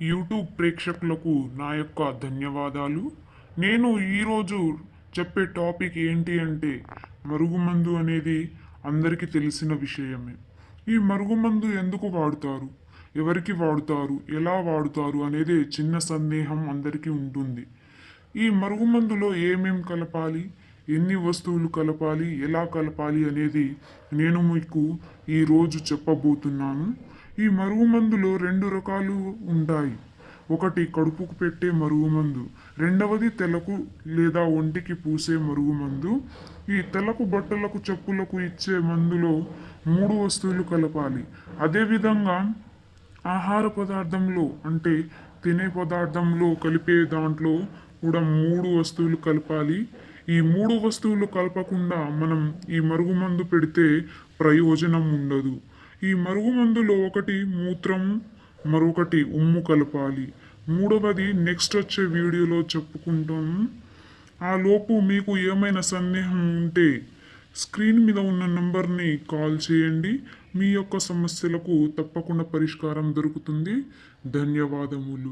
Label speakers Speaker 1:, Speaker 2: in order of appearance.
Speaker 1: YouTube ప్రేక్షకులకు నా యొక్క ధన్యవాదాలు. నేను ఈరోజు చెప్పే టాపిక్ ఏంటి అంటే మరుగుమందు అనేది అందరికీ తెలిసిన విషయమే. ఈ మరుగుమందు ఎందుకు వాడుతారు, ఎవరికి వాడుతారు, ఎలా వాడుతారు అనేది చిన్న సందేహం అందరికీ ఉంటుంది. ఈ మరుగుమందులో ఏమేం కలపాలి, ఎన్ని వస్తువులు కలపాలి, ఎలా కలపాలి అనేది నేను మీకు ఈరోజు చెప్పబోతున్నాను. ఈ మరుగుమందులో రెండు రకాలు ఉంటాయి. ఒకటి కడుపుకు పెట్టే మరుగుమందు, రెండవది తెలకు లేదా ఒంటికి పూసే మరుగుమందు. ఈ తెలకు బట్టలకు చెప్పులకు ఇచ్చే మందులో మూడు వస్తువులు కలపాలి. అదేవిధంగా ఆహార పదార్థంలో అంటే తినే పదార్థంలో కలిపే దాంట్లో కూడా మూడు వస్తువులు కలపాలి. ఈ మూడు వస్తువులు కలపకుండా మనం ఈ మరుగుమందు పెడితే ప్రయోజనం ఉండదు. ఈ మరుగుమందులో ఒకటి మూత్రం, మరొకటి ఉమ్ము కలపాలి. మూడవది నెక్స్ట్ వచ్చే వీడియోలో చెప్పుకుంటాము. ఆ లోపు మీకు ఏమైనా సందేహం ఉంటే స్క్రీన్ మీద ఉన్న నంబర్ని కాల్ చేయండి. మీ యొక్క సమస్యలకు తప్పకుండా పరిష్కారం దొరుకుతుంది. ధన్యవాదములు.